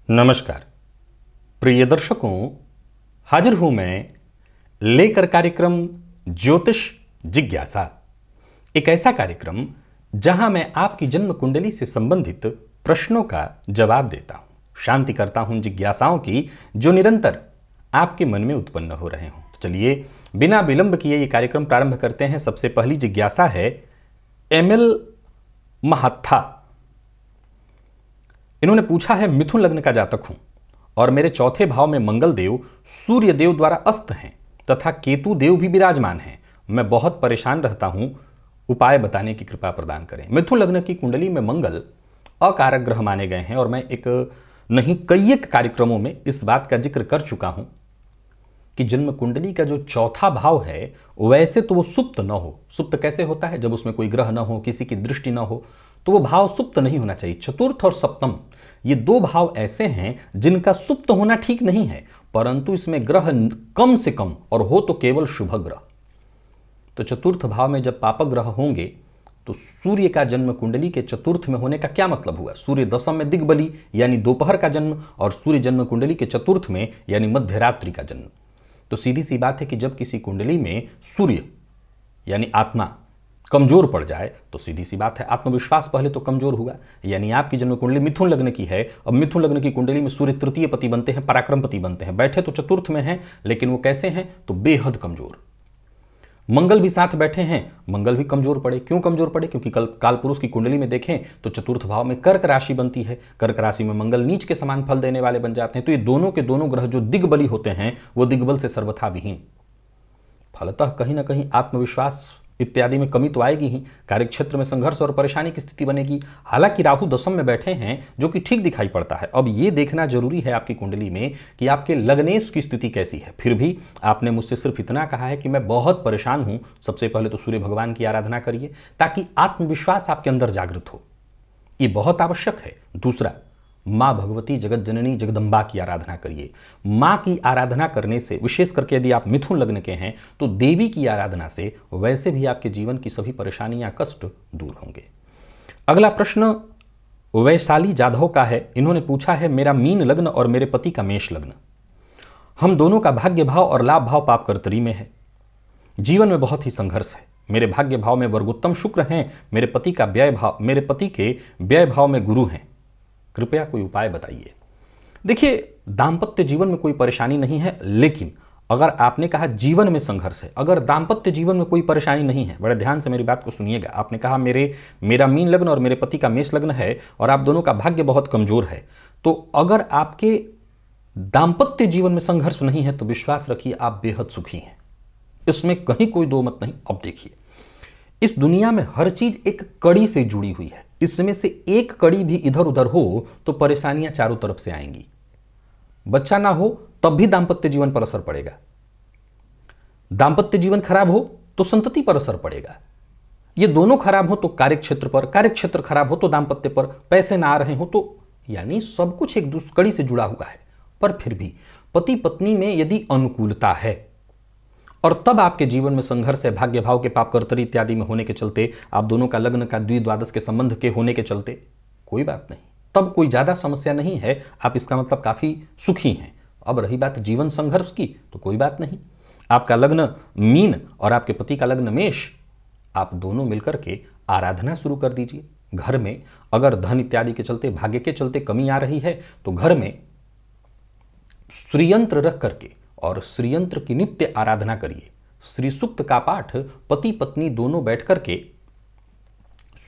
नमस्कार प्रिय दर्शकों, हाजिर हूं मैं लेकर कार्यक्रम ज्योतिष जिज्ञासा। एक ऐसा कार्यक्रम जहां मैं आपकी जन्म कुंडली से संबंधित प्रश्नों का जवाब देता हूं, शांति करता हूं जिज्ञासाओं की जो निरंतर आपके मन में उत्पन्न हो रहे हों। तो चलिए बिना विलंब किए ये कार्यक्रम प्रारंभ करते हैं। सबसे पहली जिज्ञासा है एमएल महाथा। इन्होंने पूछा है, मिथुन लग्न का जातक हूं और मेरे चौथे भाव में मंगल देव सूर्य देव द्वारा अस्त हैं तथा केतु देव भी विराजमान हैं। मैं बहुत परेशान रहता हूं, उपाय बताने की कृपा प्रदान करें। मिथुन लग्न की कुंडली में मंगल अकारक ग्रह माने गए हैं और मैं कई एक कार्यक्रमों में इस बात का जिक्र कर चुका हूं कि जन्म कुंडली का जो चौथा भाव है वैसे तो वो सुप्त न हो। सुप्त कैसे होता है? जब उसमें कोई ग्रह न हो, किसी की दृष्टि न हो, तो वो भाव सुप्त नहीं होना चाहिए। चतुर्थ और सप्तम ये दो भाव ऐसे हैं जिनका सुप्त होना ठीक नहीं है, परंतु इसमें ग्रह कम से कम और हो तो केवल शुभ ग्रह। तो चतुर्थ भाव में जब पापक ग्रह होंगे तो सूर्य का जन्म कुंडली के चतुर्थ में होने का क्या मतलब हुआ? सूर्य दशम में दिग्बली यानी दोपहर का जन्म और सूर्य जन्म कुंडली के चतुर्थ में यानी मध्यरात्रि का जन्म। तो सीधी सी बात है कि जब किसी कुंडली में सूर्य यानी आत्मा कमजोर पड़ जाए तो सीधी सी बात है आत्मविश्वास पहले तो कमजोर हुआ। यानी आपकी जन्म कुंडली मिथुन लग्न की है, अब मिथुन लग्न की कुंडली में सूर्य तृतीय पति बनते हैं, पराक्रम पति बनते हैं। बैठे तो चतुर्थ में हैं लेकिन वो कैसे हैं? तो बेहद कमजोर। मंगल भी साथ बैठे हैं, मंगल भी कमजोर पड़े। क्यों कमजोर पड़े? क्योंकि काल पुरुष की कुंडली में देखें तो चतुर्थ भाव में कर्क राशि बनती है। कर्क राशि में मंगल नीच के समान फल देने वाले बन जाते हैं। तो ये दोनों के दोनों ग्रह जो दिग्बली होते हैं वो दिग्बल से सर्वथा विहीन। फलतः कहीं ना कहीं आत्मविश्वास इत्यादि में कमी तो आएगी ही, कार्यक्षेत्र में संघर्ष और परेशानी की स्थिति बनेगी। हालांकि राहु दशम में बैठे हैं जो कि ठीक दिखाई पड़ता है। अब ये देखना जरूरी है आपकी कुंडली में कि आपके लग्नेश की स्थिति कैसी है। फिर भी आपने मुझसे सिर्फ इतना कहा है कि मैं बहुत परेशान हूं। सबसे पहले तो सूर्य भगवान की आराधना करिए ताकि आत्मविश्वास आपके अंदर जागृत हो, ये बहुत आवश्यक है। दूसरा, माँ भगवती जगत जननी जगदम्बा की आराधना करिए। माँ की आराधना करने से, विशेष करके यदि आप मिथुन लग्न के हैं तो देवी की आराधना से वैसे भी आपके जीवन की सभी परेशानियां, कष्ट दूर होंगे। अगला प्रश्न वैशाली जाधव का है। इन्होंने पूछा है, मेरा मीन लग्न और मेरे पति का मेष लग्न, हम दोनों का भाग्य भाव और लाभ भाव पाप कर्तरी में है। जीवन में बहुत ही संघर्ष है। मेरे भाग्य भाव में वर्गोत्तम शुक्र हैं, मेरे पति के व्यय भाव में गुरु हैं। कृपया कोई उपाय बताइए। देखिए, दाम्पत्य जीवन में कोई परेशानी नहीं है, लेकिन अगर आपने कहा जीवन में संघर्ष है, अगर दाम्पत्य जीवन में कोई परेशानी नहीं है, बड़े ध्यान से मेरी बात को सुनिएगा। आपने कहा मेरा मीन लग्न और मेरे पति का मेष लग्न है और आप दोनों का भाग्य बहुत कमजोर है। तो अगर आपके दाम्पत्य जीवन में संघर्ष नहीं है तो विश्वास रखिए आप बेहद सुखी हैं, इसमें कहीं कोई दो मत नहीं। अब देखिए, इस दुनिया में हर चीज एक कड़ी से जुड़ी हुई है। इसमें से एक कड़ी भी इधर उधर हो तो परेशानियां चारों तरफ से आएंगी। बच्चा ना हो तब भी दाम्पत्य जीवन पर असर पड़ेगा, दाम्पत्य जीवन खराब हो तो संतति पर असर पड़ेगा, ये दोनों खराब हो तो कार्यक्षेत्र पर, कार्यक्षेत्र खराब हो तो दाम्पत्य पर, पैसे ना आ रहे हो तो, यानी सब कुछ एक दूसरी कड़ी से जुड़ा हुआ है। पर फिर भी पति पत्नी में यदि अनुकूलता है और तब आपके जीवन में संघर्ष है, भाग्य भाव के पाप कर्तरी इत्यादि में होने के चलते, आप दोनों का लग्न का द्विद्वादश के संबंध के होने के चलते, कोई बात नहीं, तब कोई ज्यादा समस्या नहीं है। आप इसका मतलब काफी सुखी हैं। अब रही बात जीवन संघर्ष की, तो कोई बात नहीं। आपका लग्न मीन और आपके पति का लग्न मेष, आप दोनों मिलकर के आराधना शुरू कर दीजिए। घर में अगर धन इत्यादि के चलते, भाग्य के चलते कमी आ रही है तो घर में श्रीयंत्र रख करके और श्रीयंत्र की नित्य आराधना करिए। श्री सूक्त का पाठ पति पत्नी दोनों बैठ करके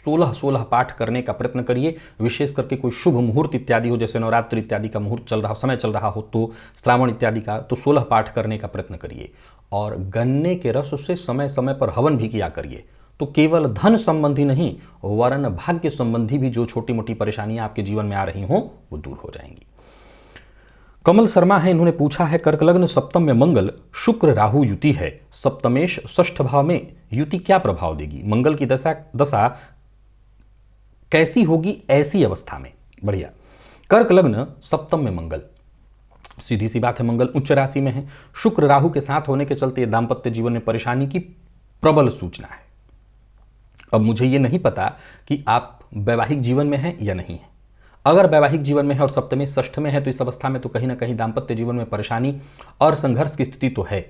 16 पाठ करने का प्रयत्न करिए। विशेष करके कोई शुभ मुहूर्त इत्यादि हो, जैसे नवरात्रि इत्यादि का मुहूर्त चल रहा हो, समय चल रहा हो, तो श्रावण इत्यादि का, तो 16 पाठ करने का प्रयत्न करिए। और गन्ने के रस से समय समय पर हवन भी किया करिए। तो केवल धन संबंधी नहीं, वरन भाग्य संबंधी भी जो छोटी मोटी परेशानियां आपके जीवन में आ रही हों वो दूर हो जाएंगी। कमल शर्मा है, इन्होंने पूछा है, कर्क लग्न सप्तम में मंगल शुक्र राहु युति है, सप्तमेश षष्ठ भाव में युति क्या प्रभाव देगी? मंगल की दशा कैसी होगी ऐसी अवस्था में? बढ़िया। कर्क लग्न सप्तम में मंगल, सीधी सी बात है, मंगल उच्च राशि में है, शुक्र राहु के साथ होने के चलते दाम्पत्य जीवन में परेशानी की प्रबल सूचना है। अब मुझे ये नहीं पता कि आप वैवाहिक जीवन में हैं या नहीं है। अगर वैवाहिक जीवन में है और सप्तमी षष्ठ में है तो इस अवस्था में तो कहीं ना कहीं दाम्पत्य जीवन में परेशानी और संघर्ष की स्थिति तो है।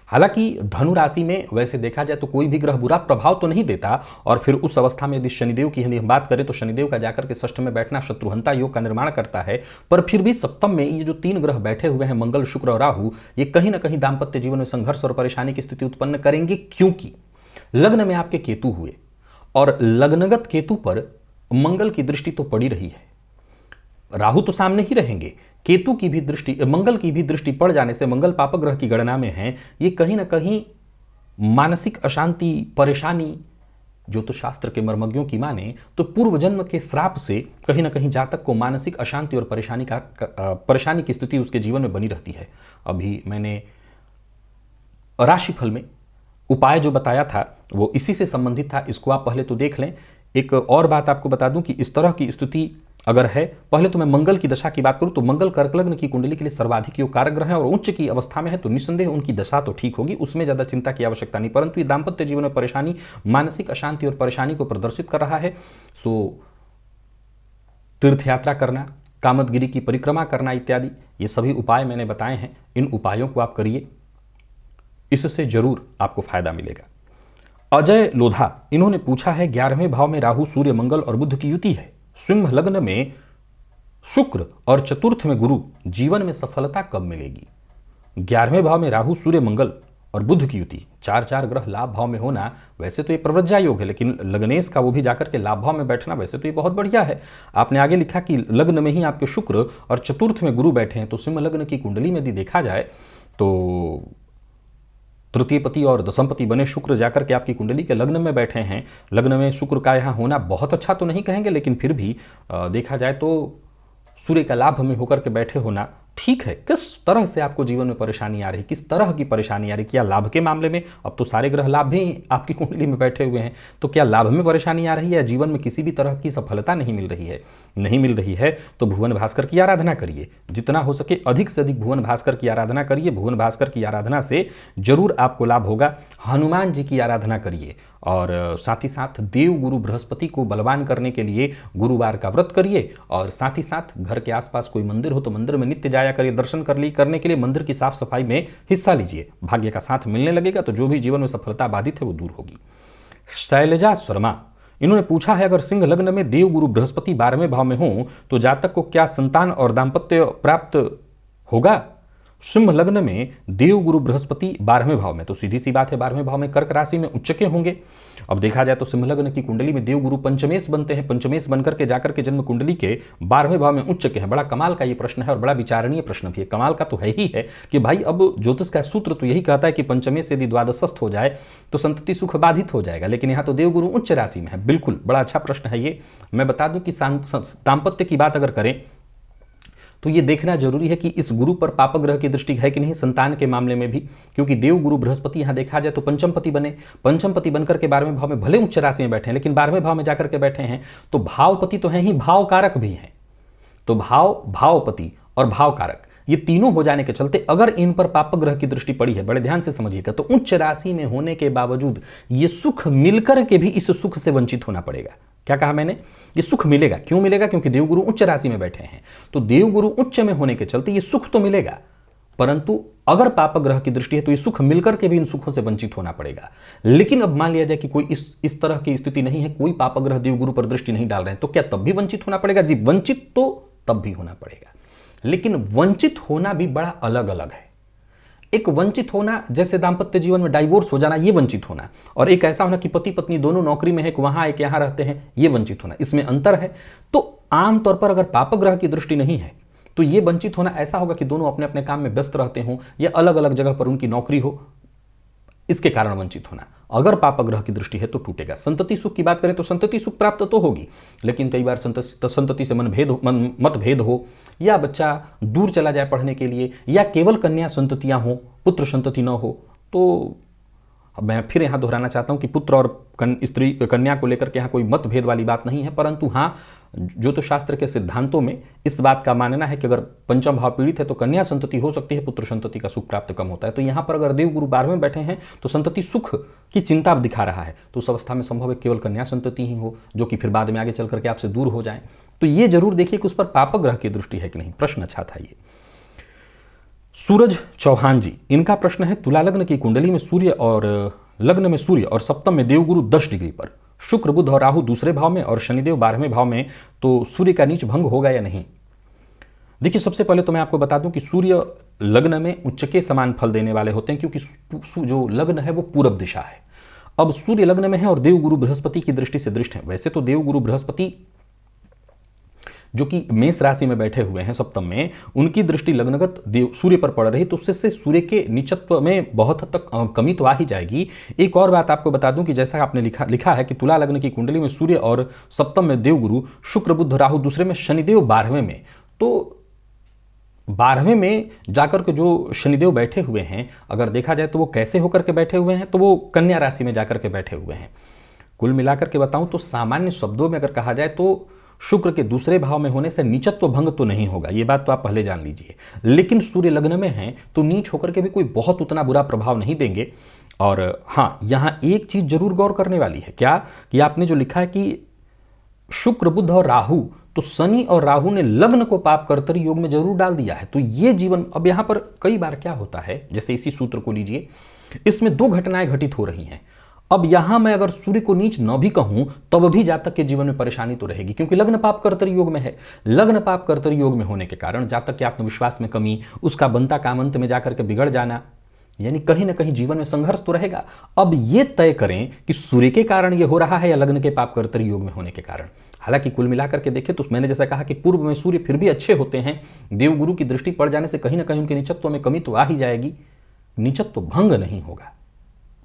हालांकि धनु राशि में वैसे देखा जाए तो कोई भी ग्रह बुरा प्रभाव तो नहीं देता, और फिर उस अवस्था में यदि शनिदेव की हम बात करें तो शनिदेव का जाकर के षष्ठ में बैठना शत्रुहंता योग का निर्माण करता है। पर फिर भी सप्तम में ये जो 3 ग्रह बैठे हुए हैं, मंगल, शुक्र और राहु, ये कहीं ना कहीं दाम्पत्य जीवन में संघर्ष और परेशानी की स्थिति उत्पन्न करेंगे, क्योंकि लग्न में आपके केतु हुए और लग्नगत केतु पर मंगल की दृष्टि तो पड़ी रही है। राहु तो सामने ही रहेंगे, केतु की भी दृष्टि, मंगल की भी दृष्टि पड़ जाने से मंगल पापक ग्रह की गणना में है। ये कहीं ना कहीं मानसिक अशांति, परेशानी, जो तो शास्त्र के मर्मज्ञों की माने तो पूर्व जन्म के श्राप से कहीं ना कहीं जातक को मानसिक अशांति और परेशानी की स्थिति उसके जीवन में बनी रहती है। अभी मैंने राशिफल में उपाय जो बताया था वो इसी से संबंधित था, इसको आप पहले तो देख लें। एक और बात आपको बता दूं कि इस तरह की स्थिति अगर है, पहले तो मैं मंगल की दशा की बात करूं तो मंगल कर्क लग्न की कुंडली के लिए सर्वाधिक योग कारक ग्रह है और उच्च की अवस्था में है, तो निस्संदेह उनकी दशा तो ठीक होगी, उसमें ज्यादा चिंता की आवश्यकता नहीं। परंतु ये दाम्पत्य जीवन में परेशानी, मानसिक अशांति और परेशानी को प्रदर्शित कर रहा है। सो तीर्थ यात्रा करना, कामदगिरी की परिक्रमा करना इत्यादि, ये सभी उपाय मैंने बताए हैं। इन उपायों को आप करिए, इससे जरूर आपको फायदा मिलेगा। अजय लोधा, इन्होंने पूछा है 11वें भाव में राहु, सूर्य, मंगल और बुध की युति है, सिंह लग्न में शुक्र और चतुर्थ में गुरु, जीवन में सफलता कब मिलेगी? 11वें भाव में राहु, सूर्य, मंगल और बुध की युति, 4 ग्रह लाभ भाव में होना, वैसे तो ये प्रवृज्जा योग है, लेकिन लग्नेश का वो भी जाकर के लाभ भाव में बैठना वैसे तो ये बहुत बढ़िया है। आपने आगे लिखा कि लग्न में ही आपके शुक्र और चतुर्थ में गुरु बैठे हैं, तो सिंह लग्न की कुंडली में यदि देखा जाए तो तृतीय पति और दशमपति बने शुक्र जाकर के आपकी कुंडली के लग्न में बैठे हैं। लग्न में शुक्र का यहाँ होना बहुत अच्छा तो नहीं कहेंगे, लेकिन फिर भी देखा जाए तो सूर्य का लाभ में होकर के बैठे होना ठीक है। किस तरह से आपको जीवन में परेशानी आ रही, किस तरह की परेशानी आ रही, क्या लाभ के मामले में? अब तो सारे ग्रह लाभ भी आपकी कुंडली में बैठे हुए हैं, तो क्या लाभ में परेशानी आ रही है या जीवन में किसी भी तरह की सफलता नहीं मिल रही है? नहीं मिल रही है तो भुवन भास्कर की आराधना करिए, जितना हो सके अधिक से अधिक भुवन भास्कर की आराधना करिए। भुवन भास्कर की आराधना से जरूर आपको लाभ होगा। हनुमान जी की आराधना करिए और साथ ही साथ देव गुरु बृहस्पति को बलवान करने के लिए गुरुवार का व्रत करिए, और साथ ही साथ घर के आसपास कोई मंदिर हो तो मंदिर में नित्य जाया करिए, दर्शन करने के लिए मंदिर की साफ सफाई में हिस्सा लीजिए। भाग्य का साथ मिलने लगेगा तो जो भी जीवन में सफलता बाधित है वो दूर होगी। शैलजा शर्मा, इन्होंने पूछा है अगर सिंह लग्न में देव गुरु बृहस्पति 12वें भाव में हो तो जातक को क्या संतान और दाम्पत्य प्राप्त होगा? सिंह लग्न में देव गुरु बृहस्पति 12वें भाव में, तो सीधी सी बात है 12वें भाव में कर्क राशि में उच्च के होंगे। अब देखा जाए तो सिंह लग्न की कुंडली में देव गुरु पंचमेश बनते हैं, पंचमेश बनकर के जाकर के जन्म कुंडली के 12वें भाव में उच्च के हैं। बड़ा कमाल का ये प्रश्न है और बड़ा विचारणीय प्रश्न भी है। कमाल का तो है ही है कि भाई अब ज्योतिष का सूत्र तो यही कहता है कि पंचमेश यदि द्वादशस्थ हो जाए तो संतति सुख बाधित हो जाएगा, लेकिन यहाँ तो देव गुरु उच्च राशि में है। बिल्कुल बड़ा अच्छा प्रश्न है ये। मैं बता दूं कि दाम्पत्य की बात अगर करें तो ये देखना जरूरी है कि इस गुरु पर पापक ग्रह की दृष्टि है कि नहीं संतान के मामले में भी, क्योंकि देव गुरु बृहस्पति यहां देखा जाए तो पंचमपति बने, पंचमपति बनकर के 12वें भाव में भले उच्च राशि में बैठे हैं लेकिन 12वें भाव में जाकर के बैठे हैं तो भावपति तो हैं ही, भाव कारक भी हैं। तो भावपति और भाव कारक ये तीनों हो जाने के चलते अगर इन पर पापक ग्रह की दृष्टि पड़ी है, बड़े ध्यान से समझिएगा, तो उच्च राशि में होने के बावजूद ये सुख मिलकर के भी इस सुख से वंचित होना पड़ेगा। क्या कहा मैंने? ये सुख मिलेगा, क्यों मिलेगा? क्योंकि देवगुरु उच्च राशि में बैठे हैं, तो देवगुरु उच्च में होने के चलते ये सुख तो मिलेगा, परंतु अगर पापक ग्रह की दृष्टि है तो ये सुख मिलकर के भी इन सुखों से वंचित होना पड़ेगा। लेकिन अब मान लिया जाए कि कोई इस तरह की स्थिति नहीं है, कोई पापक ग्रह देवगुरु पर दृष्टि नहीं डाल रहे हैं, तो क्या तब भी वंचित होना पड़ेगा? जी, वंचित तो तब भी होना पड़ेगा, लेकिन वंचित होना भी बड़ा अलग अलग है। एक वंचित होना जैसे दाम्पत्य जीवन में डाइवोर्स हो जाना, ये वंचित होना, और एक ऐसा होना कि पति पत्नी दोनों नौकरी में है, एक वहां एक यहां रहते हैं, ये वंचित होना, इसमें अंतर है। तो आमतौर पर अगर पापक ग्रह की दृष्टि नहीं है तो ये वंचित होना ऐसा होगा कि दोनों अपने अपने काम में व्यस्त रहते हों या अलग अलग जगह पर उनकी नौकरी हो, इसके कारण वंचित होना। अगर पापक ग्रह की दृष्टि है तो टूटेगा। संतति सुख की बात करें तो संतति सुख प्राप्त तो होगी, लेकिन कई बार संतति से मतभेद हो या बच्चा दूर चला जाए पढ़ने के लिए या केवल कन्या संततियां हो, पुत्र संतति न हो, तो मैं फिर यहाँ दोहराना चाहता हूँ कि पुत्र और स्त्री कन्या को लेकर के यहाँ कोई मतभेद वाली बात नहीं है, परंतु हाँ ज्योतिष शास्त्र के सिद्धांतों में इस बात का मानना है कि अगर पंचम भाव पीड़ित है तो कन्या संतति हो सकती है, पुत्र संतति का सुख प्राप्त कम होता है। तो यहाँ पर अगर देव गुरु 12वें बैठे हैं तो संतति सुख की चिंता दिखा रहा है, तो उस अवस्था में संभव है केवल कन्या संतति ही हो, जो कि फिर बाद में आगे चल करके आपसे दूर हो जाए। तो ये जरूर देखिए कि उस पर पापक ग्रह की दृष्टि है कि नहीं। प्रश्न अच्छा था ये। सूरज चौहान जी, इनका प्रश्न है, तुला लग्न की कुंडली में सूर्य और लग्न में सूर्य और सप्तम में देवगुरु 10 डिग्री पर, शुक्र बुध और राहु दूसरे भाव में और शनिदेव 12वें भाव में, तो सूर्य का नीच भंग होगा या नहीं। देखिए, सबसे पहले तो मैं आपको बता दूं कि सूर्य लग्न में उच्च के समान फल देने वाले होते हैं, क्योंकि जो लग्न है वो पूरब दिशा है। अब सूर्य लग्न में है और देवगुरु बृहस्पति की दृष्टि से दृष्ट है। वैसे तो देवगुरु बृहस्पति जो कि मेष राशि में बैठे हुए हैं सप्तम में, उनकी दृष्टि लग्नगत देव सूर्य पर पड़ रही, तो उससे सूर्य के नीचत्व में बहुत हद तक कमी तो आ ही जाएगी। एक और बात आपको बता दूं कि जैसा आपने लिखा है कि तुला लग्न की कुंडली में सूर्य और सप्तम में देवगुरु, शुक्र बुध राहु दूसरे में, शनिदेव 12वें में, तो 12वें में जाकर के जो शनिदेव बैठे हुए हैं, अगर देखा जाए तो वो कैसे होकर के बैठे हुए हैं, तो वो कन्या राशि में जाकर के बैठे हुए हैं। कुल मिलाकर के बताऊं तो सामान्य शब्दों में अगर कहा जाए तो शुक्र के दूसरे भाव में होने से नीचत्व भंग तो नहीं होगा, ये बात तो आप पहले जान लीजिए। लेकिन सूर्य लग्न में है तो नीच होकर के भी कोई बहुत उतना बुरा प्रभाव नहीं देंगे। और हाँ, यहां एक चीज जरूर गौर करने वाली है, क्या कि आपने जो लिखा है कि शुक्र बुध और राहु, तो शनि और राहु ने लग्न को पाप कर्तरी योग में जरूर डाल दिया है। तो ये जीवन, अब यहां पर कई बार क्या होता है, जैसे इसी सूत्र को लीजिए, इसमें दो घटनाएं घटित हो रही हैं। अब यहां मैं अगर सूर्य को नीच न भी कहूं तब भी जातक के जीवन में परेशानी तो रहेगी, क्योंकि लग्न पाप कर्तरी योग में है। लग्न पाप कर्तरी योग में होने के कारण जातक के आत्मविश्वास में कमी, उसका बनता काम अंत में जाकर के बिगड़ जाना, यानी कहीं ना कहीं जीवन में संघर्ष तो रहेगा। अब ये तय करें कि सूर्य के कारण ये हो रहा है या लग्न के पाप कर्तरी योग में होने के कारण। हालांकि कुल मिलाकर के देखें तो मैंने जैसा कहा कि पूर्व में सूर्य फिर भी अच्छे होते हैं, देवगुरु की दृष्टि पड़ जाने से कहीं ना कहीं उनके नीचत्व में कमी तो आ ही जाएगी, नीचत्व भंग नहीं होगा।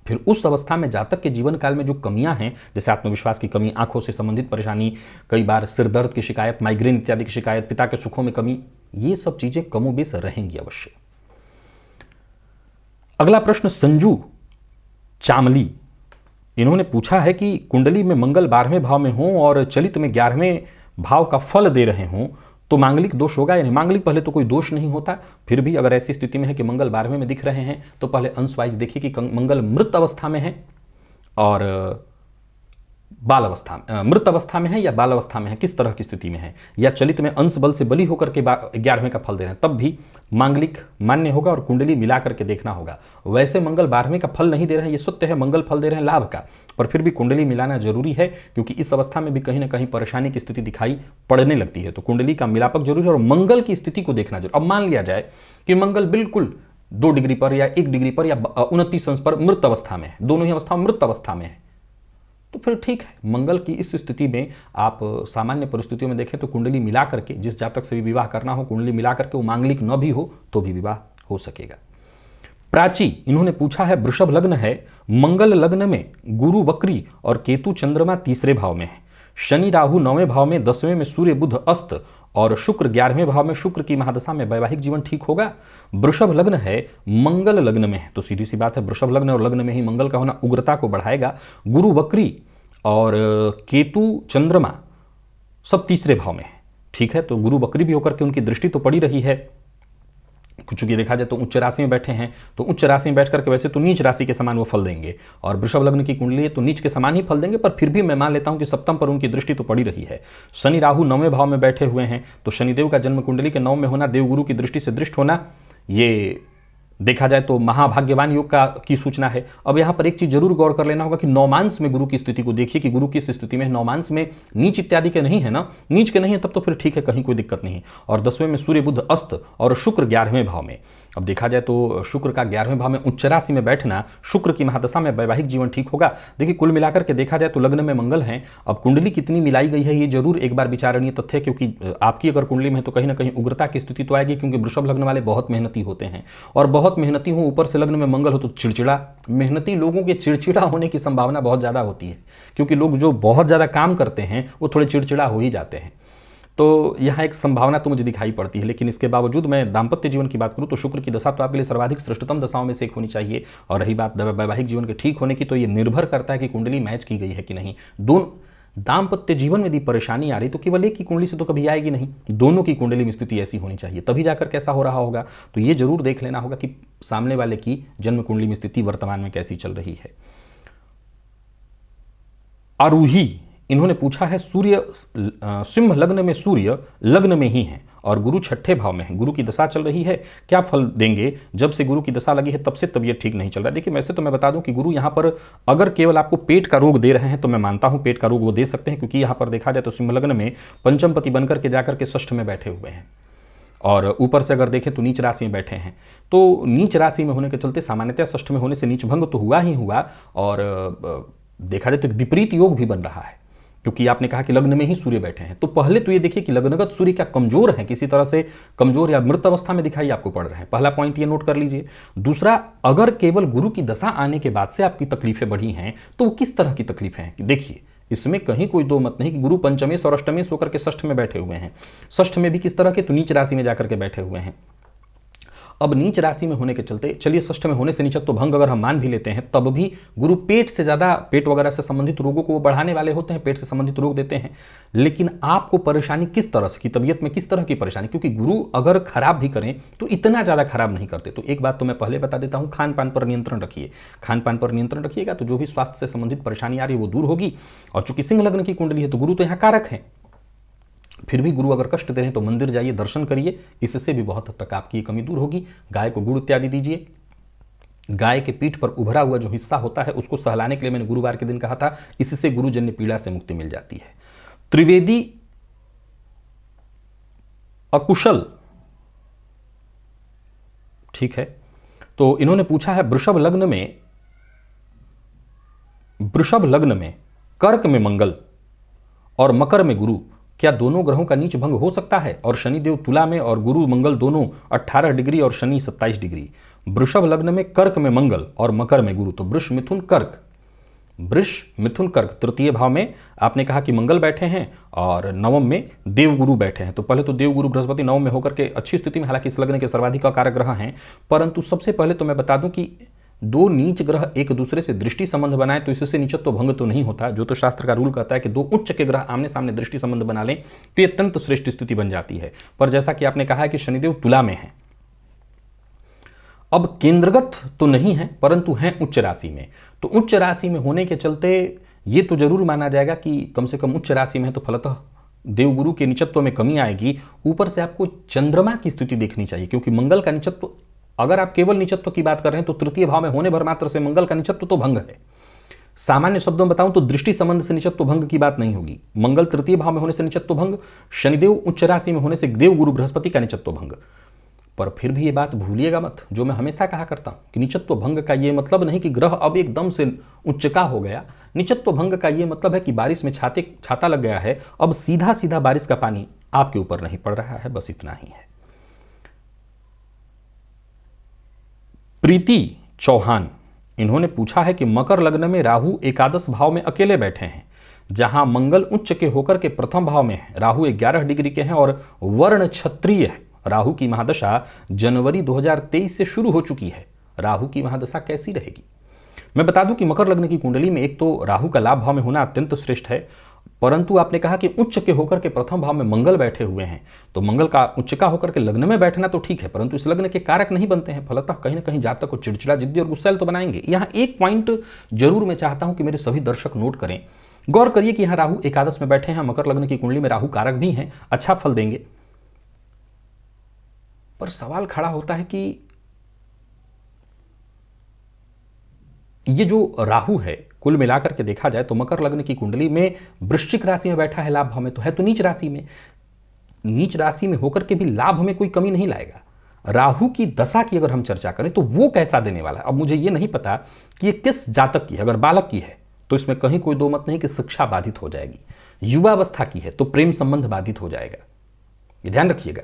फिर उस अवस्था में जातक के जीवन काल में जो कमियां हैं, जैसे आत्मविश्वास की कमी, आंखों से संबंधित परेशानी, कई बार सिर दर्द की शिकायत, माइग्रेन इत्यादि की शिकायत, पिता के सुखों में कमी, ये सब चीजें कमोबेश रहेंगी अवश्य। अगला प्रश्न संजू चामली, इन्होंने पूछा है कि कुंडली में मंगल 12वें भाव में हो और चलित में 11वें भाव का फल दे रहे हों तो मांगलिक दोष होगा या नहीं। मांगलिक पहले तो कोई दोष नहीं होता, फिर भी अगर ऐसी स्थिति में है कि मंगल 12वें में दिख रहे हैं तो पहले अंश वाइज देखिए कि मंगल मृत अवस्था में है और बाल अवस्था में, मृत अवस्था में है या बाल अवस्था में है, किस तरह की स्थिति में है, या चलित में अंश बल से बली होकर के 11वें का फल दे रहे हैं, तब भी मांगलिक मान्य होगा और कुंडली मिला करके देखना होगा। वैसे मंगल 12वें का फल नहीं दे रहे हैं, ये सत्य है, मंगल फल दे रहे हैं लाभ का, पर फिर भी कुंडली मिलाना जरूरी है, क्योंकि इस अवस्था में भी कहीं ना कहीं परेशानी की स्थिति दिखाई पड़ने लगती है। तो कुंडली का मिलापक जरूरी है और मंगल की स्थिति को देखना जरूरी। अब मान लिया जाए कि मंगल बिल्कुल 2 डिग्री पर या 1 डिग्री पर या 29 अंश पर मृत अवस्था में है, दोनों ही अवस्था मृत अवस्था में है, तो फिर ठीक है। मंगल की इस स्थिति में आप सामान्य परिस्थितियों में देखें तो कुंडली मिला करके, जिस जातक से भी विवाह करना हो, कुंडली मिला करके वो मांगलिक न भी हो तो भी विवाह हो सकेगा। प्राची, इन्होंने पूछा है, वृषभ लग्न है, मंगल लग्न में गुरु वक्री और केतु चंद्रमा तीसरे भाव में है, शनि राहु 9वें भाव में, 10वें में सूर्य बुध अस्त और शुक्र 11वें भाव में, शुक्र की महादशा में वैवाहिक जीवन ठीक होगा। वृषभ लग्न है, मंगल लग्न में है, तो सीधी सी बात है, वृषभ लग्न और लग्न में ही मंगल का होना उग्रता को बढ़ाएगा। गुरु वक्री और केतु चंद्रमा सब तीसरे भाव में है, ठीक है, तो गुरु वक्री भी होकर के उनकी दृष्टि तो पड़ी रही है, चूंकि देखा जाए तो उच्च राशि में बैठे हैं, तो उच्च राशि में बैठ करके वैसे तो नीच राशि के समान वो फल देंगे, और वृषभ लग्न की कुंडली है तो नीच के समान ही फल देंगे, पर फिर भी मैं मान लेता हूं कि सप्तम पर उनकी दृष्टि तो पड़ी रही है। शनि राहु 9वें भाव में बैठे हुए हैं, तो शनिदेव का जन्म कुंडली के 9 में होना, देवगुरु की दृष्टि से दृष्ट होना, ये देखा जाए तो महाभाग्यवान योग की सूचना है। अब यहां पर एक चीज जरूर गौर कर लेना होगा कि नौमांश में गुरु की स्थिति को देखिए कि गुरु किस स्थिति में है। नौमांश में नीच इत्यादि के नहीं है ना, नीच के नहीं है तब तो फिर ठीक है, कहीं कोई दिक्कत नहीं है। और 10वें में सूर्य बुध अस्त और शुक्र 11वें भाव में। अब देखा जाए तो शुक्र का 11वें भाव में उच्च राशि में बैठना, शुक्र की महादशा में वैवाहिक जीवन ठीक होगा। देखिए कुल मिलाकर के देखा जाए तो लग्न में मंगल है। अब कुंडली कितनी मिलाई गई है ये जरूर एक बार विचारणीय तथ्य है, क्योंकि आपकी अगर कुंडली में है तो कहीं ना कहीं उग्रता की स्थिति तो आएगी, क्योंकि वृषभ लग्न वाले बहुत मेहनती होते हैं, और बहुत मेहनती हो, ऊपर से लग्न में मंगल हो तो चिड़चिड़ा। मेहनती लोगों के चिड़चिड़ा होने की संभावना बहुत ज़्यादा होती है, क्योंकि लोग जो बहुत ज़्यादा काम करते हैं वो थोड़े चिड़चिड़ा हो ही जाते हैं। तो यहाँ एक संभावना तो मुझे दिखाई पड़ती है, लेकिन इसके बावजूद मैं दाम्पत्य जीवन की बात करूँ तो शुक्र की दशा तो आपके लिए सर्वाधिक श्रेष्ठतम दशाओं में से एक होनी चाहिए। और रही बात वैवाहिक जीवन के ठीक होने की, तो ये निर्भर करता है कि कुंडली मैच की गई है कि नहीं। दाम्पत्य जीवन में यदि परेशानी आ रही तो केवल एक की कुंडली से तो कभी आएगी नहीं, दोनों की कुंडली में स्थिति ऐसी होनी चाहिए, तभी जाकर कैसा हो रहा होगा। तो ये जरूर देख लेना होगा कि सामने वाले की जन्म कुंडली में स्थिति वर्तमान में कैसी चल रही है। आरूही, इन्होंने पूछा है सूर्य सिंह लग्न में सूर्य लग्न में ही है और गुरु छठे भाव में है, गुरु की दशा चल रही है, क्या फल देंगे? जब से गुरु की दशा लगी है तब से तबीयत ठीक नहीं चल रहा है। देखिए वैसे तो मैं बता दूं कि गुरु यहाँ पर अगर केवल आपको पेट का रोग दे रहे हैं तो मैं मानता हूं पेट का रोग वो दे सकते हैं, क्योंकि यहाँ पर देखा जाए तो सिंह लग्न में पंचमपति बनकर के जाकर के षष्ठ में बैठे हुए हैं और ऊपर से अगर देखें तो नीच राशि में बैठे हैं। तो नीच राशि में होने के चलते सामान्यतः षष्ठ में होने से नीच भंग तो हुआ ही हुआ और देखा जाए तो विपरीत योग भी बन रहा है, क्योंकि आपने कहा कि लग्न में ही सूर्य बैठे हैं। तो पहले तो ये देखिए कि लग्नगत सूर्य क्या कमजोर है, किसी तरह से कमजोर या मृत अवस्था में दिखाई आपको पड़ रहे हैं। पहला पॉइंट ये नोट कर लीजिए। दूसरा, अगर केवल गुरु की दशा आने के बाद से आपकी तकलीफें बढ़ी हैं तो वो किस तरह की तकलीफें हैं? देखिए इसमें कहीं कोई दो मत नहीं कि गुरु पंचमेश और अष्टमेश होकर के षष्ठ में बैठे हुए हैं। षष्ठ में भी किस तरह के? तो नीच राशि में जाकर के बैठे हुए हैं। अब नीच राशि में होने के चलते, चलिए षष्ठ में होने से नीचत्व भंग अगर हम मान भी लेते हैं, तब भी गुरु पेट से ज्यादा, पेट वगैरह से संबंधित रोगों को वो बढ़ाने वाले होते हैं, पेट से संबंधित रोग देते हैं। लेकिन आपको परेशानी किस तरह की, तबीयत में किस तरह की परेशानी? क्योंकि गुरु अगर खराब भी करें तो इतना ज्यादा खराब नहीं करते। तो एक बात तो मैं पहले बता देता हूं, खान पान पर नियंत्रण रखिए। खान पान पर नियंत्रण रखिएगा तो जो भी स्वास्थ्य से संबंधित परेशानी आ रही है वो दूर होगी। और चूंकि सिंह लग्न की कुंडली है तो गुरु तो यहाँ कारक है, फिर भी गुरु अगर कष्ट दे रहे हैं तो मंदिर जाइए, दर्शन करिए, इससे भी बहुत हद तक आपकी ये कमी दूर होगी। गाय को गुड़ इत्यादि दीजिए। गाय के पीठ पर उभरा हुआ जो हिस्सा होता है उसको सहलाने के लिए मैंने गुरुवार के दिन कहा था, इससे गुरुजन्य पीड़ा से मुक्ति मिल जाती है। त्रिवेदी अकुशल, ठीक है। तो इन्होंने पूछा है वृषभ लग्न में कर्क में मंगल और मकर में गुरु, क्या दोनों ग्रहों का नीच भंग हो सकता है? और शनिदेव तुला में और गुरु मंगल दोनों 18 डिग्री और शनि 27 डिग्री। वृषभ लग्न में कर्क में मंगल और मकर में गुरु, तो वृष मिथुन कर्क, वृष मिथुन कर्क। तृतीय भाव में आपने कहा कि मंगल बैठे हैं और नवम में देवगुरु बैठे हैं। तो पहले तो देवगुरु बृहस्पति नवम में होकर के अच्छी स्थिति में, हालांकि इस लग्न के सर्वाधिक कारक ग्रह हैं, परंतु सबसे पहले तो मैं बता दूं कि दो नीच ग्रह एक दूसरे से दृष्टि संबंध बनाए तो इससे नीचत्व भंग तो नहीं होता। जो तो शास्त्र का रूल कहता है कि दो उच्च के ग्रह आमने सामने दृष्टि संबंध बना लें तो ये अत्यंत श्रेष्ठ स्थिति बन जाती है। पर जैसा कि आपने कहा है कि शनिदेव तुला में है, अब केंद्रगत तो नहीं है परंतु हैं उच्च राशि में। तो उच्च राशि में होने के चलते ये तो जरूर माना जाएगा कि कम से कम उच्च राशि में है तो फलतः देवगुरु के नीचत्व में कमी आएगी। ऊपर से आपको चंद्रमा की स्थिति देखनी चाहिए, क्योंकि मंगल का नीचत्व, अगर आप केवल नीचत्व की बात कर रहे हैं तो तृतीय भाव में होने भर मात्र से मंगल का नीचत्व तो भंग है। सामान्य शब्दों में बताऊं तो दृष्टि संबंध से नीचत्व भंग की बात नहीं होगी। मंगल तृतीय भाव में होने से नीचत्व भंग, शनिदेव उच्च राशि में होने से देव गुरु बृहस्पति का नीचत्व भंग। पर फिर भी ये बात भूलिएगा मत, जो मैं हमेशा कहा करता हूं कि नीचत्व भंग का ये मतलब नहीं कि ग्रह अब एकदम से उच्चका हो गया। नीचत्व भंग का ये मतलब है कि बारिश में छाता लग गया है, अब सीधा सीधा बारिश का पानी आपके ऊपर नहीं पड़ रहा है, बस इतना ही है। प्रीति चौहान, इन्होंने पूछा है कि मकर लग्न में राहु एकादश भाव में अकेले बैठे हैं, जहां मंगल उच्च के होकर के प्रथम भाव में है, राहु 11 डिग्री के हैं और वर्ण क्षत्रिय है। राहु की महादशा जनवरी 2023 से शुरू हो चुकी है। राहु की महादशा कैसी रहेगी? मैं बता दूं कि मकर लग्न की कुंडली में एक तो राहु का लाभ भाव में होना अत्यंत श्रेष्ठ है, परंतु आपने कहा कि उच्च के होकर के प्रथम भाव में मंगल बैठे हुए हैं, तो मंगल का उच्च का होकर के लग्न में बैठना तो ठीक है, परंतु इस लग्न के कारक नहीं बनते हैं। फलतः कहीं ना कहीं जातक को चिड़चिड़ा, जिद्दी और गुस्सैल तो बनाएंगे। यहाँ एक पॉइंट जरूर मैं चाहता हूं कि मेरे सभी दर्शक नोट करें, गौर करिए कि यहाँ राहु एकादश में बैठे हैं, मकर लग्न की कुंडली में राहु कारक भी हैं, अच्छा फल देंगे। पर सवाल खड़ा होता है कि ये जो राहु है, कुल मिलाकर के देखा जाए तो मकर लग्न की कुंडली में वृश्चिक राशि में बैठा है, लाभ भाव में तो है, तो नीच राशि में, नीच राशि में होकर के भी लाभ में कोई कमी नहीं लाएगा। राहु की दशा की अगर हम चर्चा करें तो वो कैसा देने वाला है, अब मुझे ये नहीं पता कि ये किस जातक की है। अगर बालक की है तो इसमें कहीं कोई दो मत नहीं कि शिक्षा बाधित हो जाएगी। युवावस्था की है तो प्रेम संबंध बाधित हो जाएगा, ये ध्यान रखिएगा।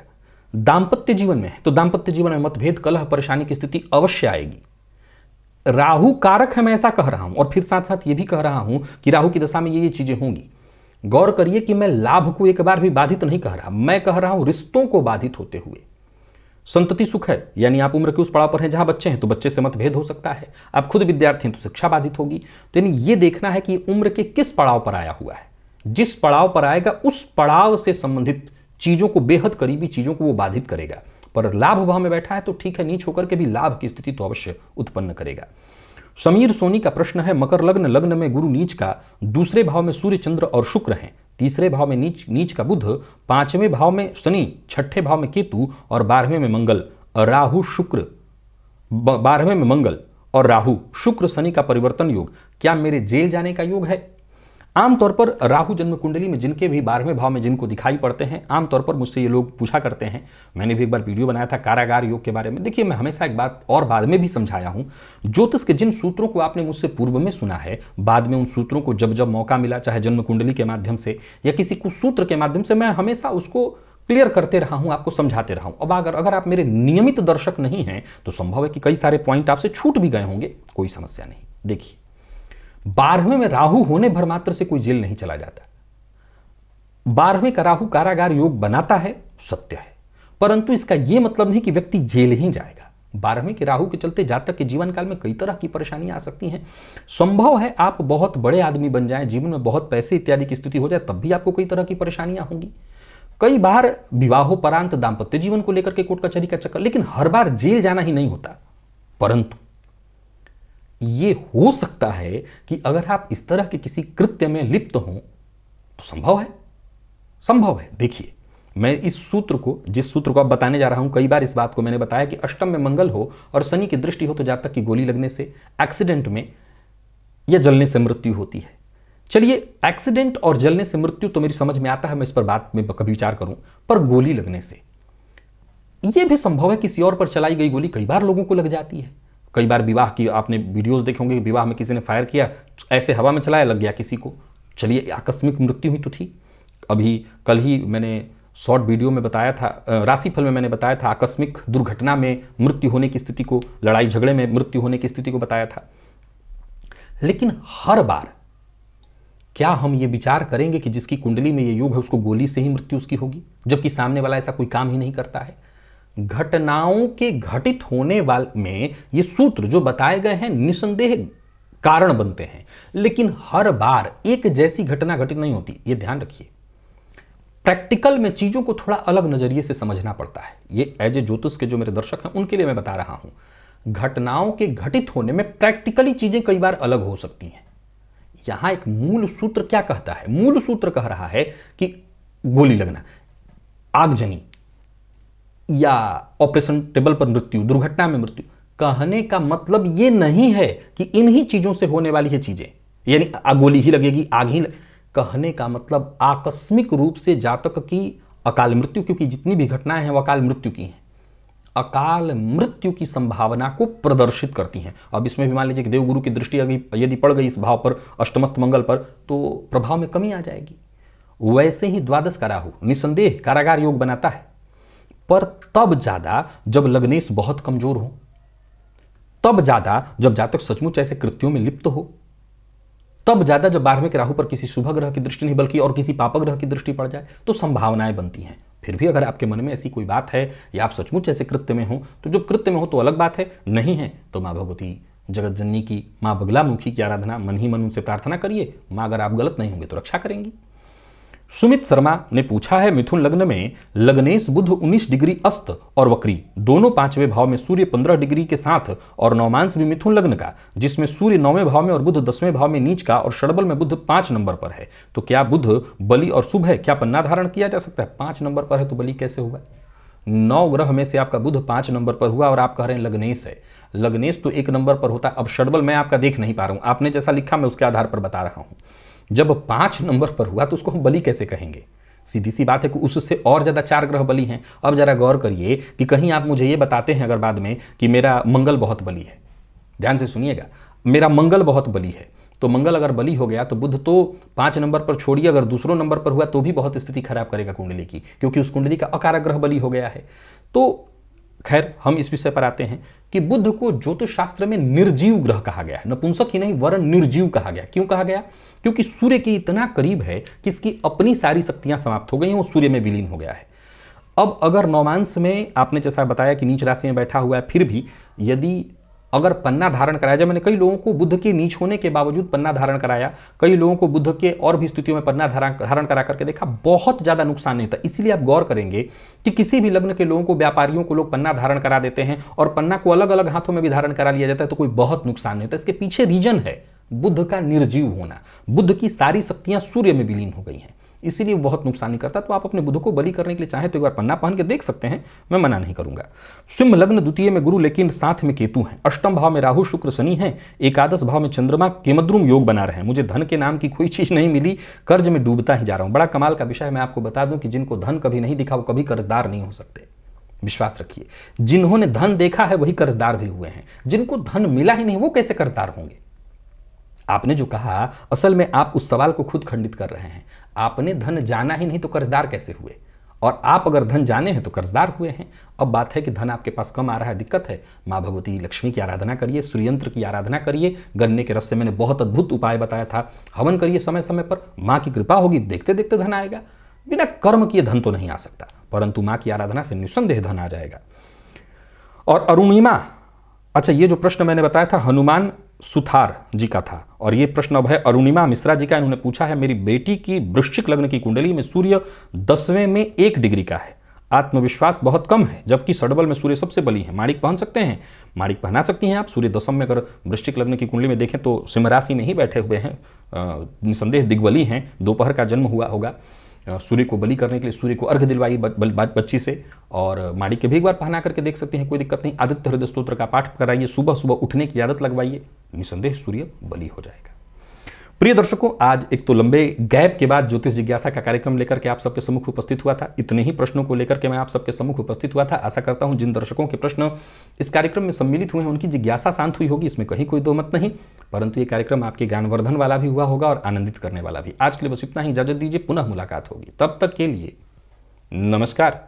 दाम्पत्य जीवन में है तो दाम्पत्य जीवन में मतभेद, कलह, परेशानी की स्थिति अवश्य आएगी। राहु कारक है, मैं ऐसा कह रहा हूं, और फिर साथ साथ ये भी कह रहा हूं कि राहु की दशा में ये चीजें होंगी। गौर करिए कि मैं लाभ को एक बार भी बाधित नहीं कह रहा, मैं कह रहा हूं रिश्तों को बाधित होते हुए। संतति सुख है, यानी आप उम्र के उस पड़ाव पर हैं जहां बच्चे हैं तो बच्चे से मतभेद हो सकता है। आप खुद विद्यार्थी हैं तो शिक्षा बाधित होगी। तो यानी ये देखना है कि उम्र के किस पड़ाव पर आया हुआ है। जिस पड़ाव पर आएगा उस पड़ाव से संबंधित चीजों को, बेहद करीबी चीजों को वो बाधित करेगा। पर लाभ भाव में बैठा है तो ठीक है, नीच होकर के भी लाभ की स्थिति तो अवश्य उत्पन्न करेगा। समीर सोनी का प्रश्न है, मकर लग्न, लग्न में गुरु नीच का, दूसरे भाव में सूर्य चंद्र और शुक्र हैं, तीसरे भाव में नीच का बुध, पांचवें भाव में शनि, छठे भाव में केतु और 12वें में मंगल, राहु शुक्र, 12वें में मंगल और राहु शुक्र शनि का परिवर्तन योग, क्या मेरे जेल जाने का योग है? आमतौर पर राहु जन्म कुंडली में जिनके भी 12वें भाव में जिनको दिखाई पड़ते हैं, आमतौर पर मुझसे ये लोग पूछा करते हैं। मैंने भी एक बार वीडियो बनाया था कारागार योग के बारे में। देखिए, मैं हमेशा एक बात और बाद में भी समझाया हूं, ज्योतिष के जिन सूत्रों को आपने मुझसे पूर्व में सुना है, बाद में उन सूत्रों को जब जब मौका मिला, चाहे जन्म कुंडली के माध्यम से या किसी कुसूत्र के माध्यम से, मैं हमेशा उसको क्लियर करते रहा हूं, आपको समझाते रहा हूं। अब अगर आप मेरे नियमित दर्शक नहीं हैं तो संभव है कि कई सारे पॉइंट आपसे छूट भी गए होंगे, कोई समस्या नहीं। देखिए, 12वें में राहु होने भर मात्र से कोई जेल नहीं चला जाता। 12वें का राहु कारागार योग बनाता है, सत्य है, परंतु इसका यह मतलब नहीं कि व्यक्ति जेल ही जाएगा। 12वें के राहु के चलते जातक के जीवन काल में कई तरह की परेशानियां आ सकती हैं। संभव है आप बहुत बड़े आदमी बन जाएं, जीवन में बहुत पैसे इत्यादि की स्थिति हो जाए, तब भी आपको कई तरह की परेशानियां होंगी। कई बार विवाहोपरांत दांपत्य जीवन को लेकर के कोर्ट कचहरी का चक्कर, लेकिन हर बार जेल जाना ही नहीं होता। परंतु ये हो सकता है कि अगर आप इस तरह के किसी कृत्य में लिप्त हों तो संभव है। देखिए, मैं इस सूत्र को, जिस सूत्र को आप बताने जा रहा हूं, कई बार इस बात को मैंने बताया कि अष्टम में मंगल हो और शनि की दृष्टि हो तो जातक की गोली लगने से, एक्सीडेंट में या जलने से मृत्यु होती है। चलिए, एक्सीडेंट और जलने से मृत्यु तो मेरी समझ में आता है, मैं इस पर बात में कभी विचार करूं, पर गोली लगने से यह भी संभव है किसी और पर चलाई गई गोली कई बार लोगों को लग जाती है। कई बार विवाह की आपने वीडियोस देखे होंगे, विवाह में किसी ने फायर किया, ऐसे हवा में चलाया, लग गया किसी को, चलिए आकस्मिक मृत्यु हुई तो थी। अभी कल ही मैंने शॉर्ट वीडियो में बताया था, राशिफल में मैंने बताया था, आकस्मिक दुर्घटना में मृत्यु होने की स्थिति को, लड़ाई झगड़े में मृत्यु होने की स्थिति को बताया था। लेकिन हर बार क्या हम ये विचार करेंगे कि जिसकी कुंडली में ये योग है उसको गोली से ही मृत्यु उसकी होगी, जबकि सामने वाला ऐसा कोई काम ही नहीं करता है? घटनाओं के घटित होने वाले में ये सूत्र जो बताए गए हैं निसंदेह कारण बनते हैं, लेकिन हर बार एक जैसी घटना घटित नहीं होती, ये ध्यान रखिए। प्रैक्टिकल में चीजों को थोड़ा अलग नजरिए से समझना पड़ता है। ये एज ए ज्योतिष के जो मेरे दर्शक हैं उनके लिए मैं बता रहा हूं। घटनाओं के घटित होने में प्रैक्टिकली चीजें कई बार अलग हो सकती हैं। यहां एक मूल सूत्र क्या कहता है? मूल सूत्र कह रहा है कि गोली लगना, आगजनी या ऑपरेशन टेबल पर मृत्यु, दुर्घटना में मृत्यु, कहने का मतलब यह नहीं है कि इन्हीं चीजों से होने वाली है चीजें, यानी गोली ही लगेगी, आग ही कहने का मतलब आकस्मिक रूप से जातक की अकाल मृत्यु, क्योंकि जितनी भी घटनाएं हैं वो अकाल मृत्यु की हैं, अकाल मृत्यु की संभावना को प्रदर्शित करती हैं। अब इसमें भी मान लीजिए कि देवगुरु की दृष्टि यदि पड़ गई इस भाव पर, अष्टमस्त मंगल पर, तो प्रभाव में कमी आ जाएगी। वैसे ही द्वादश का राहु निसंदेह कारागार योग बनाता है, पर तब ज्यादा जब लग्नेश बहुत कमजोर हो, तब ज्यादा जब जातक सचमुच ऐसे कृत्यों में लिप्त हो, तब ज्यादा जब 12वें के राहु पर किसी शुभ ग्रह की दृष्टि नहीं बल्कि और किसी पाप ग्रह की दृष्टि पड़ जाए तो संभावनाएं बनती हैं। फिर भी अगर आपके मन में ऐसी कोई बात है या आप सचमुच ऐसे कृत्य में हो, तो जो कृत्य में हो तो अलग बात है, नहीं है तो माँ भगवती जगत जननी की, माँ बगलामुखी की आराधना मन ही मन उनसे प्रार्थना करिए। माँ अगर आप गलत नहीं होंगे तो रक्षा करेंगी। सुमित शर्मा ने पूछा है, मिथुन लग्न में लग्नेश बुध 19 डिग्री अस्त और वक्री, दोनों 5वें भाव में, सूर्य 15 डिग्री के साथ और नौमांश भी मिथुन लग्न का, जिसमें सूर्य 9वें भाव में और बुध 10वें भाव में नीच का और षडबल में बुध 5 नंबर पर है, तो क्या बुध बलि और शुभ है? क्या पन्ना धारण किया जा सकता है? 5 नंबर पर है तो बलि कैसे होगा? 9 ग्रह में से आपका बुध 5 नंबर पर हुआ और आप कह रहे हैं लग्नेश है। लग्नेश तो 1 नंबर पर होता है। अब षडबल मैं आपका देख नहीं पा रहा हूं, आपने जैसा लिखा मैं उसके आधार पर बता रहा हूं। जब 5 नंबर पर हुआ तो उसको हम बलि कैसे कहेंगे? सीधी सी बात है कि उससे और ज्यादा 4 ग्रह बलि हैं। अब जरा गौर करिए कि कहीं आप मुझे ये बताते हैं अगर बाद में कि मेरा मंगल बहुत बलि है, ध्यान से सुनिएगा, मेरा मंगल बहुत बलि है, तो मंगल अगर बलि हो गया तो बुध तो 5 नंबर पर छोड़िए, अगर दूसरों नंबर पर हुआ तो भी बहुत स्थिति खराब करेगा कुंडली की, क्योंकि उस कुंडली का अकारक ग्रह बलि हो गया है। तो खैर हम इस विषय पर आते हैं कि बुध को ज्योतिष शास्त्र में निर्जीव ग्रह कहा गया है, नपुंसक ही नहीं वरन निर्जीव कहा गया। क्यों कहा गया? क्योंकि सूर्य के इतना करीब है कि इसकी अपनी सारी शक्तियां समाप्त हो गई हैं, वो सूर्य में विलीन हो गया है। अब अगर नौमांश में आपने जैसा बताया कि नीच राशि में बैठा हुआ है, फिर भी यदि अगर पन्ना धारण कराया जाए, मैंने कई लोगों को बुध के नीच होने के बावजूद पन्ना धारण कराया, कई लोगों को बुध के और भी स्थितियों में पन्ना धारण करा करके देखा, बहुत ज्यादा नुकसान नहीं था। इसीलिए आप गौर करेंगे कि किसी भी लग्न के लोगों को, व्यापारियों को लोग पन्ना धारण करा देते हैं और पन्ना को अलग अलग हाथों में भी धारण करा लिया जाता है तो कोई बहुत नुकसान नहीं होता। इसके पीछे रीजन है बुध का निर्जीव होना। बुध की सारी शक्तियां सूर्य में विलीन हो गई हैं, इसीलिए बहुत नुकसान नहीं करता। तो आप अपने बुध को बलि करने के लिए चाहें तो एक बार पन्ना पहन के देख सकते हैं, मैं मना नहीं करूंगा। सिंह लग्न, द्वितीय में गुरु लेकिन साथ में केतु है, अष्टम भाव में राहु शुक्र शनि है, एकादश भाव में चंद्रमा केमद्रुम योग बना रहे हैं। मुझे धन के नाम की कोई चीज नहीं मिली, कर्ज में डूबता ही जा रहा हूं। बड़ा कमाल का विषय है। मैं आपको बता दूं कि जिनको धन कभी नहीं दिखा वो कभी कर्जदार नहीं हो सकते, विश्वास रखिए। जिन्होंने धन देखा है वही कर्जदार भी हुए हैं, जिनको धन मिला ही नहीं वो कैसे कर्जदार होंगे। आपने जो कहा, असल में आप उस सवाल को खुद खंडित कर रहे हैं। आपने धन जाना ही नहीं तो कर्जदार कैसे हुए, और आप अगर धन जाने हैं तो कर्जदार हुए हैं। अब बात है कि धन आपके पास कम आ रहा है, दिक्कत है। माँ भगवती लक्ष्मी की आराधना करिए, सूर्ययंत्र की आराधना करिए, गन्ने के रस से मैंने बहुत अद्भुत उपाय बताया था, हवन करिए समय समय पर, माँ की कृपा होगी, देखते देखते धन आएगा। बिना कर्म किए धन तो नहीं आ सकता, परंतु माँ की आराधना से निस्संदेह धन आ जाएगा। और अरुणिमा, अच्छा ये जो प्रश्न मैंने बताया था हनुमान सुथार जी का था, और ये प्रश्न अब है अरुणिमा मिश्रा जी का। इन्होंने पूछा है, मेरी बेटी की वृश्चिक लग्न की कुंडली में सूर्य 10वें में 1 डिग्री का है, आत्मविश्वास बहुत कम है, जबकि सडबल में सूर्य सबसे बली है। माणिक पहन सकते हैं? माणिक पहना सकती हैं आप। सूर्य 10 में अगर वृश्चिक लग्न की कुंडली में देखें तो सिंह राशि में ही बैठे हुए हैं, निसंदेह दिग्बली हैं, दोपहर का जन्म हुआ होगा। सूर्य को बलि करने के लिए सूर्य को अर्घ दिलवाई बच्ची से, और माणिक के भी एक बार पहना करके देख सकते हैं, कोई दिक्कत नहीं। आदित्य हृदय स्तोत्र का पाठ कराइए, सुबह सुबह उठने की आदत लगवाइए, निसंदेह सूर्य बलि हो जाएगा। प्रिय दर्शकों, आज एक तो लंबे गैप के बाद ज्योतिष जिज्ञासा का कार्यक्रम लेकर के आप सबके सम्मुख उपस्थित हुआ था। इतने ही प्रश्नों को लेकर के मैं आप सबके सम्मुख उपस्थित हुआ था। आशा करता हूं जिन दर्शकों के प्रश्न इस कार्यक्रम में सम्मिलित हुए हैं उनकी जिज्ञासा शांत हुई होगी, इसमें कहीं कोई दो मत नहीं। परंतु ये कार्यक्रम आपके ज्ञानवर्धन वाला भी हुआ होगा और आनंदित करने वाला भी। आज के लिए बस इतना ही, इजाजत दीजिए, पुनः मुलाकात होगी। तब तक के लिए नमस्कार।